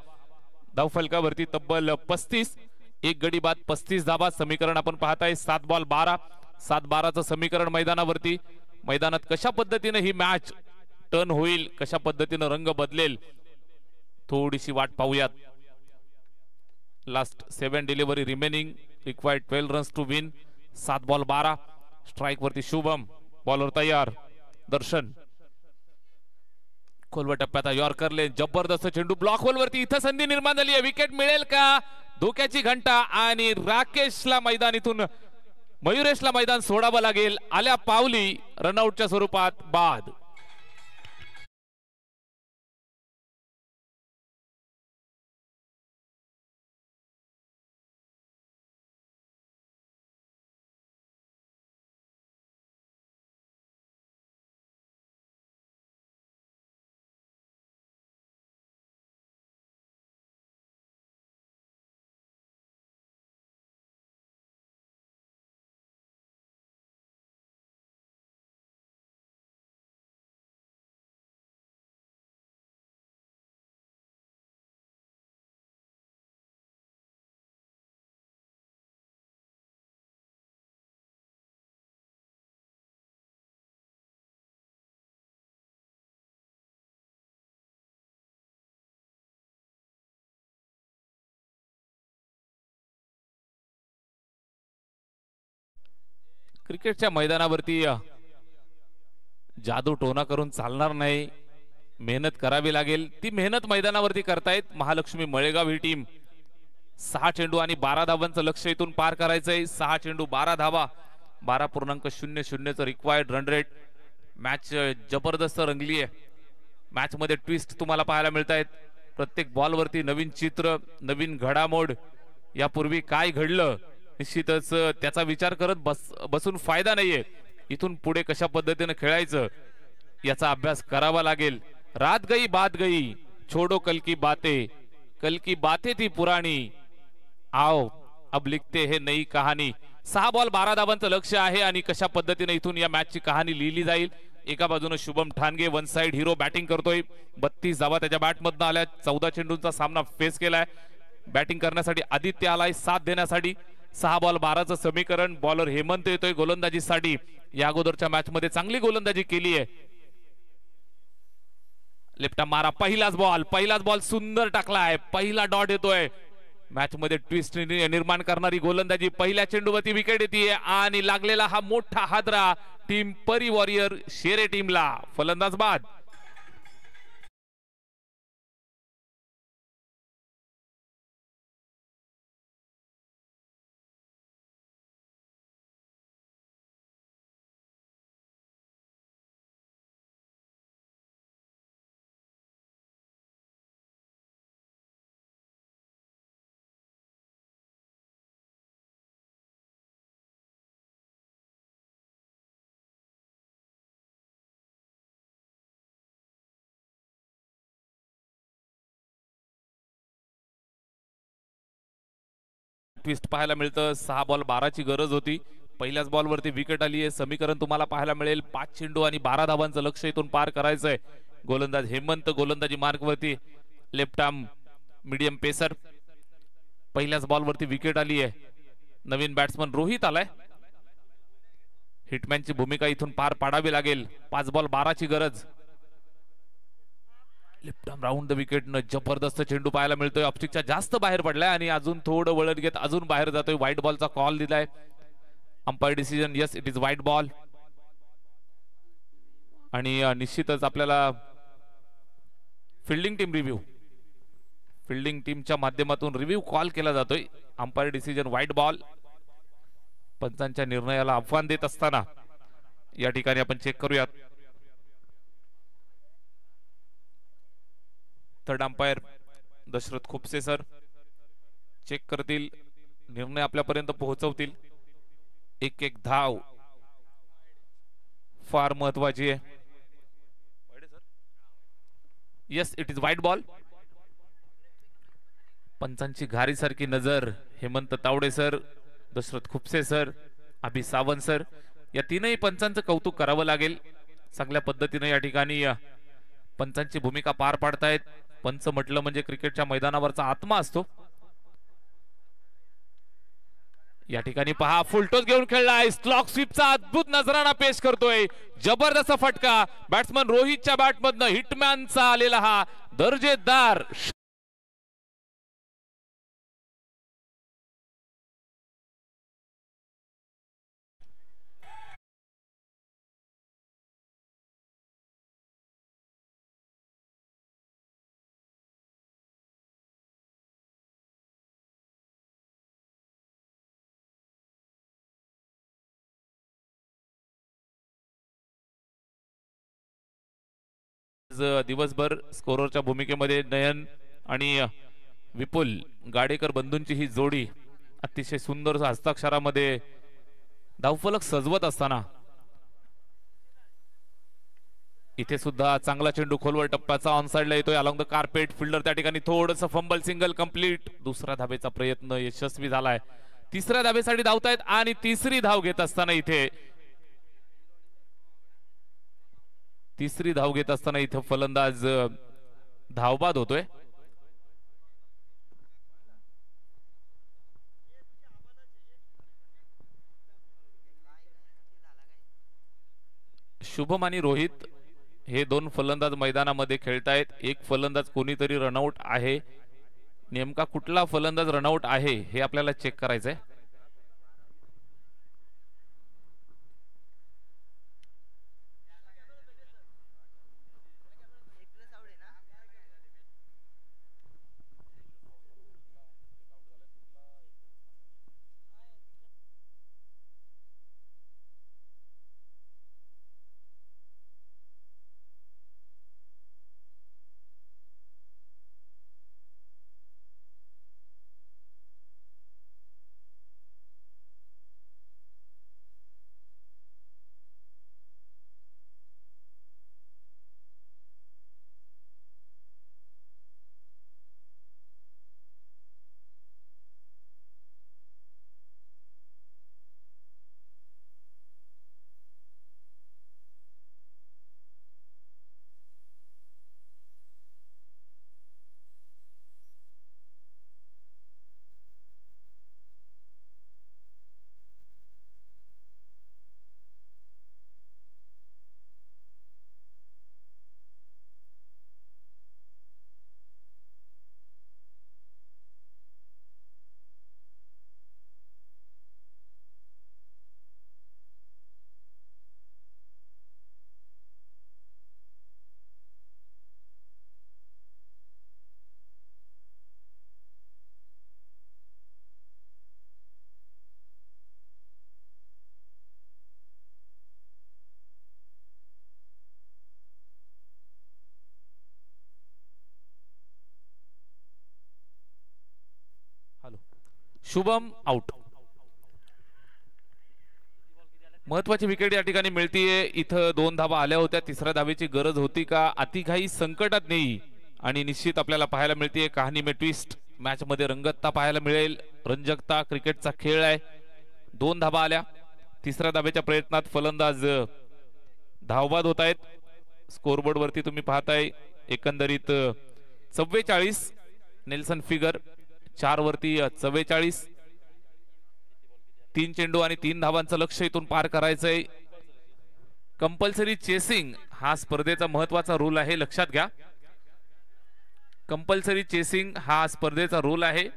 धावफलकावरती तब्बल 35, एक गडी बाद 35 धावा. समीकरण आपण पाहताय 7 बॉल 12. 7-12चं समीकरण मैदानावरती. मैदानात कशा पद्धतीने ही मॅच टर्न होईल, कशा पद्धतीने रंग बदलेल, थोडीशी वाट पाहूयात. Last 7 delivery remaining, required 12 runs to win. 7 ball 12. Strike वरती शुभम, बॉलर तयार दर्शन. खोलवर टप्प्यात यॉर्करले जबरदस्त चेंडू ब्लॉक होल वरती. इथं संधी निर्माण झाली आहे, विकेट मिळेल का? धोक्याची घंटा आणि राकेशला मैदान इथून मयुरेशला मैदान सोडावं लागेल. आल्या पावली रनआउटच्या स्वरूपात बाद. क्रिकेटच्या मैदानावरती जादू टोना करून चालणार नाही, मेहनत करावी लागेल. ती मेहनत मैदानावरती करतायत महालक्ष्मी मळेगाव ही टीम. 6 चेंडू आणि 12 धावांचं लक्ष इथून पार करायचंय. 6 चेंडू 12 धावा, 12.00चं रिक्वायर्ड रन रेट. मॅच जबरदस्त रंगली आहे. मॅच मध्ये ट्विस्ट तुम्हाला पाहायला मिळत आहेत. प्रत्येक बॉलवरती नवीन चित्र, नवीन घडामोड. यापूर्वी काय घडलं निश्चितच त्याचा विचार करत बसून फायदा नाहीये. इथून पुढे कशा पद्धतीने खेळायचं याचा अभ्यास करावा लागेल. रात गई बात गई, छोडो कल की बातें थी पुरानी, आओ अब लिखते है नई कहाणी. 6 बॉल 12 धावांचं लक्ष आहे आणि कशा पद्धतीने इथून या मॅचची कहाणी लिहिली जाईल. एका बाजूने Shubham Thange one side hero batting करतोय. 32 धावा त्याच्या बॅटमधनं आल्या. 14 चेंडूंचा सामना फेस केलाय. बॅटिंग करण्यासाठी आदित्य आलाय साथ देण्यासाठी. 6 बॉल 12चं समीकरण. बॉलर हेमंत येतोय गोलंदाजीसाठी. या अगोदरच्या मॅच मध्ये चांगली गोलंदाजी केली आहे. लेफ्टा मारा, पहिलाच बॉल सुंदर टाकलाय. पहिला डॉट येतोय. मॅच मध्ये ट्विस्ट निर्माण करणारी गोलंदाजी. पहिल्या चेंडूवरती विकेट येते आणि लागलेला हा मोठा हादरा टीम परी वॉरियर शेरे टीमला. फलंदाज बाद. ट्विस्ट पाहायला मिळतं. 6 बॉल 12ची गरज होती. पहिल्याच बॉलवरती विकेट आली आहे. समीकरण तुम्हाला पाहायला मिळेल. 5 चेंडू आणि 12 धावांचं लक्ष इथून पार करायचंय. गोलंदाज हेमंत गोलंदाजी मार्कवरती. Left arm medium pacer. पहिल्याच बॉलवरती विकेट आली आहे. नवीन बॅट्समन रोहित आलाय. हिटमॅनची भूमिका इथून पार पाडावी लागेल. 5 बॉल 12ची गरज. Left arm round the wicket न जबरदस्त चेंडू पाहायला मिळतोय. ऑप्टिकच्या जास्त बाहेर पडलाय आणि अजून थोडं वळत घेत अजून बाहेर जातोय. व्हाईट बॉलचा कॉल दिलाय. Umpire decision yes it is white ball. आणि निश्चितच आपल्याला फिल्डिंग टीम रिव्ह्यू. फिल्डिंग टीमच्या माध्यमातून रिव्ह्यू कॉल केला जातोय. Umpire decision white ball. पंचांच्या निर्णयाला आव्हान देत असताना या ठिकाणी आपण चेक करूयात. Third umpire Dashrath Khupse sir check करतील, निर्णय आपल्यापर्यंत पोहोचवतील. एक एक धाव फार महत्वाची आहे. Yes, it is white ball. पंचांची घारी सारखी नजर Hemant Tawde sir, Dashrath Khupse sir, Abhi Sawant sir, या तीनही पंचांचं कौतुक करावं लागेल. चांगल्या पद्धतीने या ठिकाणी पंचांची भूमिका पार पाडतायत. पंच म्हटलं म्हणजे क्रिकेटच्या मैदानावरचा आत्मा असतो. या ठिकाणी पहा, फुलटॉस घेऊन खेळलाय. स्लॉक स्वीपचा अद्भुत नजराणा पेश करतोय. जबरदस्त फटका बॅट्समन रोहितच्या बॅटमधनं हिटमॅनचा आलेला हा दर्जेदार. दिवसभर स्कोररच्या भूमिकेमध्ये नयन आणि विपुल गाडेकर बंधूंची ही जोडी अतिशय सुंदर हस्ताक्षरामध्ये धावफलक सजवत असताना इथे सुद्धा चांगला चेंडू खोलवर टप्प्याचा ऑन साइडला येतोय. अलॉंग द कार्पेट फिल्डर त्या ठिकाणी थोडंसं फंबल, सिंगल कंप्लीट. दुसऱ्या धाबेचा प्रयत्न यशस्वी झालाय. तिसऱ्या धाबेसाठी धावतायत आणि तिसरी धाव घेत असताना इथे फलंदाज धावबाद होतोय. शुभम आणि रोहित हे दोन फलंदाज मैदानामध्ये खेळतायत. एक फलंदाज कोणीतरी रनआउट आहे. नेमका कुठला फलंदाज रनआउट आहे हे आपल्याला चेक करायचंय. शुभम आउट. महत्वाची विकेट या ठिकाणी मिळतीये. इथं 2 धावा आल्या होत्या. तिसऱ्या धावेची गरज होती का? अतिघाई संकटात नाही आणि निश्चित आपल्याला पाहायला मिळतीये कहाणी में ट्विस्ट. मॅच मध्ये रंगतता पाहायला मिळेल. रंजकता, क्रिकेटचा खेळ आहे. 2 धावा आल्या. तिसऱ्या धावेच्या प्रयत्नात फलंदाज धावबाद होत आहेत. स्कोरबोर्ड वरती तुम्ही पाहताय एकंदरीत 44 नेल्सन फिगर, 4 वरती 44. 3 चेंडू आणि 3 धावांचं लक्ष्य इथून पार करायचंय. कंपल्सरी चेसिंग हा स्पर्धेचा महत्वाचा रूल आहे, लक्षात घ्या. कंपल्सरी चेसिंग हा स्पर्धेचा रूल आहे.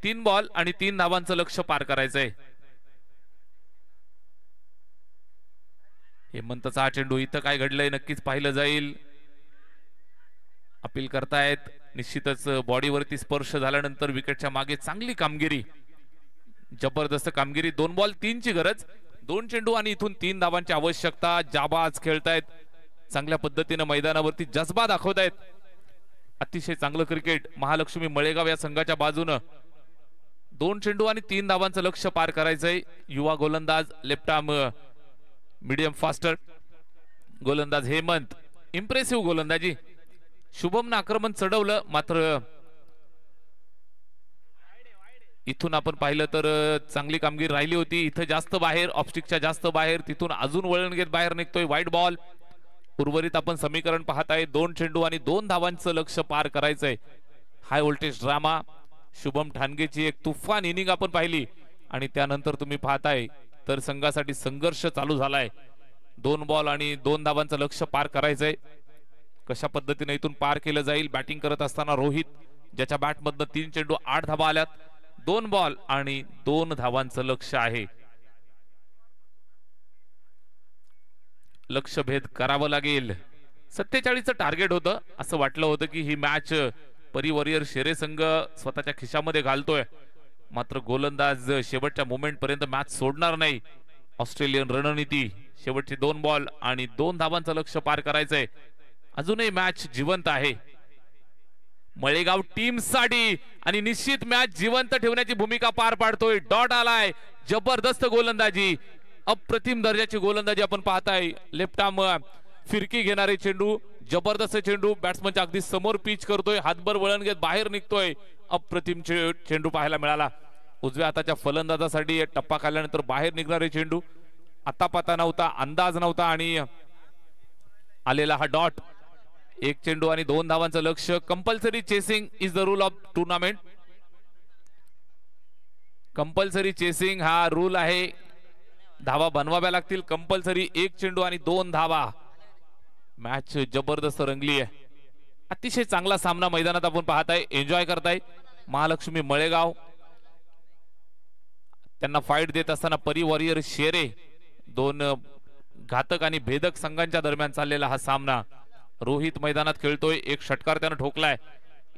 3 बॉल आणि 3 धावांचं लक्ष्य पार करायचंय. हेमंतचा हा चेंडू, इथं काय घडलंय नक्कीच पाहिलं जाईल. अपील करतायत. निश्चितच बॉडीवरती स्पर्श झाल्यानंतर विकेटच्या मागे चांगली कामगिरी, जबरदस्त कामगिरी. 2 बॉल 3 ची गरज, 2 चेंडू आणि इथून 3 धावांची आवश्यकता. जाबाज खेळतायत, चांगल्या पद्धतीने मैदानावरती जज्बा दाखवतायत. अतिशय चांगलं क्रिकेट महालक्ष्मी मळेगाव या संघाच्या बाजूनं. 2 चेंडू आणि 3 धावांचं लक्ष्य पार करायचंय. युवा गोलंदाज लेफ्ट आर्म मीडियम फास्टर गोलंदाज हेमंत, इम्प्रेसिव्ह गोलंदाजी. शुभमनं आक्रमण चढवलं, मात्र इथून आपण पाहिलं तर चांगली कामगिरी राहिली होती. इथं जास्त बाहेर, ऑफस्टिकच्या जास्त बाहेर, तिथून अजून वळण घेत बाहेर निघतोय. वाईट बॉल. उर्वरित आपण समीकरण पाहताय. 2 चेंडू आणि 2 धावांचं लक्ष्य पार करायचंय. High voltage drama. शुभम ठाणगेची एक तुफान इनिंग आपण पाहिली आणि त्यानंतर तुम्ही पाहताय तर संघासाठी संघर्ष चालू झालाय. 2 बॉल आणि 2 धावांचं लक्ष्य पार करायचंय. कशा पद्धतीने इथून पार केलं जाईल. बॅटिंग करत असताना रोहित, ज्याच्या बॅटमधनं 3 चेंडू 8 धावा आल्यात. 2 बॉल आणि 2 धावांचं लक्ष्य आहे. लक्ष्य भेद करावं लागेल. 47चं टार्गेट होतं. असं वाटलं होतं की ही मॅच परिवरियर शेरे संघ स्वतःच्या खिशामध्ये घालतोय, मात्र गोलंदाज शेवटच्या मोमेंट पर्यंत मॅच सोडणार नाही. ऑस्ट्रेलियन रणनीती. शेवटचे 2 बॉल आणि 2 धावांचं लक्ष्य पार करायचंय. अजूनही मॅच जिवंत आहे मळेगाव टीम साठी आणि निश्चित मॅच जिवंत ठेवण्याची भूमिका पार पाडतोय. डॉट आलाय. जबरदस्त गोलंदाजी, अप्रतिम दर्जाची गोलंदाजी आपण पाहताय. लेफ्ट आर्म फिरकी घेणारे चेंडू, जबरदस्त चेंडू बॅट्समनच्या अगदी समोर पिच करतोय. हातभर वळण घेत बाहेर निघतोय. अप्रतिम चेंडू पाहायला मिळाला. उजव्या हाताच्या फलंदाजासाठी टप्पा खाल्ल्यानंतर बाहेर निघणारे चेंडू, आता पता नव्हता, अंदाज नव्हता आणि आलेला हा डॉट. 1 चेंडू आणि 2 धावांचं लक्ष्य. Compulsory chasing is the rule of tournament. Compulsory chasing हा रूल आहे. धावा बनवाव्या लागतील कंपल्सरी. 1 चेंडू आणि 2 धावा. मॅच जबरदस्त रंगली आहे. अतिशय चांगला सामना मैदानात आपण पाहताय, एन्जॉय करताय. महालक्ष्मी मळेगाव त्यांना फाईट देत असताना परिवॉरियर शेरे, 2 घातक आणि भेदक संघांच्या दरम्यान चाललेला हा सामना. रोहित मैदानात खेळतोय. 1 षटकार त्यानं ठोकलाय.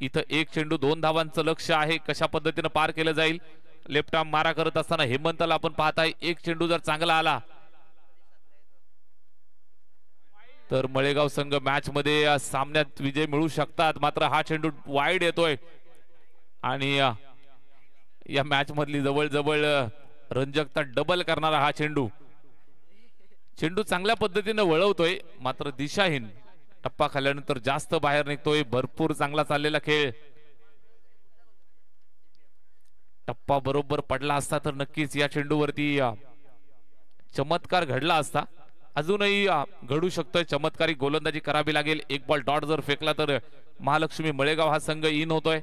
इथं 1 चेंडू 2 धावांचं लक्ष्य आहे. कशा पद्धतीने पार केलं जाईल. लेफ्ट आर्म मारा करत असताना हेमंतला आपण पाहताय. 1 चेंडू जर चांगला आला तर मळेगाव संघ मॅच मध्ये सामन्यात विजय मिळू शकतात, मात्र हा चेंडू वाईड येतोय आणि या मॅच मधली जवळ रंजकता डबल करणारा हा चेंडू. चेंडू चांगल्या पद्धतीने वळवतोय, मात्र दिशाहीन. टप्पा खाल्ल्यानंतर जास्त बाहेर निघतोय. भरपूर चांगला चाललेला खेळ. टप्पा बरोबर पडला असता तर नक्कीच या चेंडूवरती चमत्कार घडला असता. अजूनही घडू शकतोय. चमत्कारी गोलंदाजी करावी लागेल. 1 बॉल डॉट जर फेकला तर महालक्ष्मी मळेगाव हा संघ इन होतोय.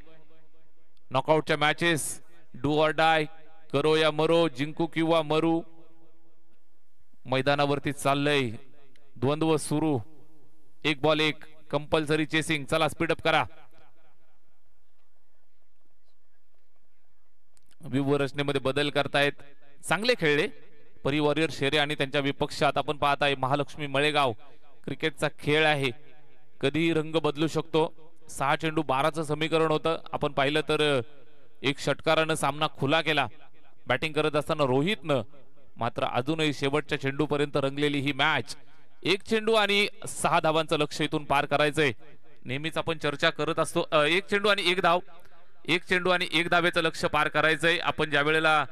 नॉकआउटच्या मॅचेस डू ऑर डाय, करो या मरो, जिंकू किंवा मरू, मैदानावरती चाललंय. द्वंद्व सुरू. 1 बॉल 1. Compulsory chasing. चला स्पीडअप करा. व्यूहरचनेमध्ये बदल करतायत. चांगले खेळले परिवॉरियर शेरे आणि त्यांच्या विपक्षात. आपण पाहताय महालक्ष्मी मळेगाव. क्रिकेटचा खेळ आहे, कधीही रंग बदलू शकतो. 6 चेंडू 12चं समीकरण होतं. आपण पाहिलं तर 1 षटकारानं सामना खुला केला बॅटिंग करत असताना रोहितनं, मात्र अजूनही शेवटच्या चेंडूपर्यंत रंगलेली ही मॅच. 1 चेंडू आणि 6 धावांचं लक्ष्य इथून पार करायचंय. नेहमीच आपण चर्चा करत असतो 1 चेंडू आणि 1 धाव, 1 चेंडू आणि 1 धावेचं लक्ष्य पार करायचंय. आपण ज्या वेळेला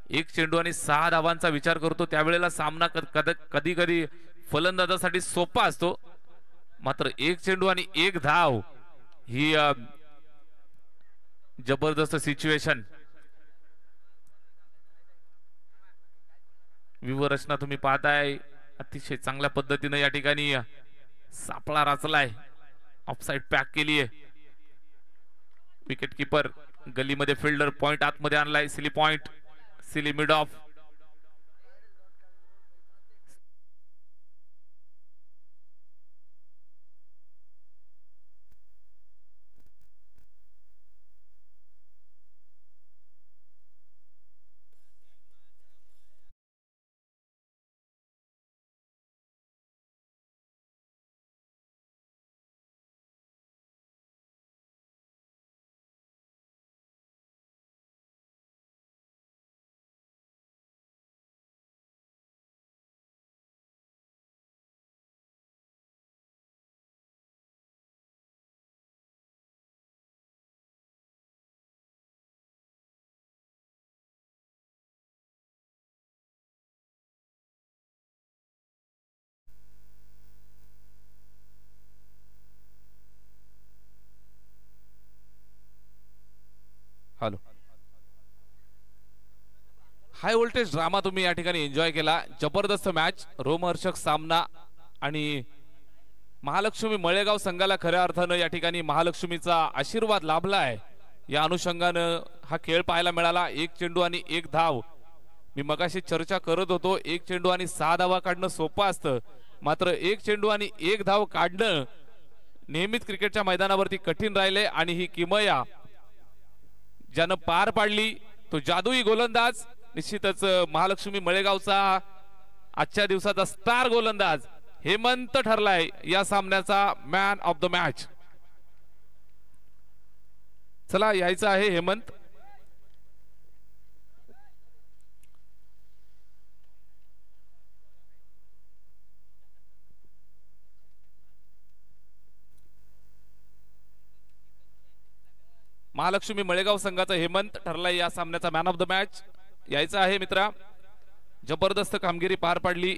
1 चेंडू आणि 6 धावांचा विचार करतो त्यावेळेला सामना कधी कधी फलंदाजासाठी सोपा असतो, मात्र 1 चेंडू आणि 1 धाव ही जबरदस्त सिच्युएशन. व्यूहरचना तुम्ही पाहताय. अतिशय चांगल्या पद्धतीने या ठिकाणी सापळा रचलाय. ऑफसाइड पॅक केली आहे. विकेट किपर गलीमध्ये फिल्डर पॉइंट आतमध्ये आणलाय. Silly point, silly mid of. Hello, high voltage drama तुम्ही या ठिकाणी एन्जॉय केला. जबरदस्त मॅच, रोमहर्षक सामना आणि महालक्ष्मी मळेगाव संघाला खऱ्या अर्थानं या ठिकाणी महालक्ष्मीचा आशीर्वाद लाभला आहे. या अनुषंगानं हा खेळ पाहायला मिळाला. 1 चेंडू आणि 1 धाव. मी मगाशी चर्चा करत होतो, 1 चेंडू आणि 6 धावा काढणं सोपं असतं, मात्र 1 चेंडू आणि 1 धाव काढणं नेहमीच क्रिकेटच्या मैदानावरती कठीण राहिले. आणि ही किमया ज्यानं पार पाडली तो जादुई गोलंदाज, निश्चितच महालक्ष्मी मळेगावचा आजच्या दिवसाचा स्टार गोलंदाज हेमंत ठरलाय या सामन्याचा मॅन ऑफ द मॅच. चला, यायचं आहे हेमंत. महालक्ष्मी मळेगाव संघाचा हेमंत ठरलाय या सामन्याचा मॅन ऑफ द मॅच. यायचं आहे मित्रा. जबरदस्त कामगिरी पार पाडली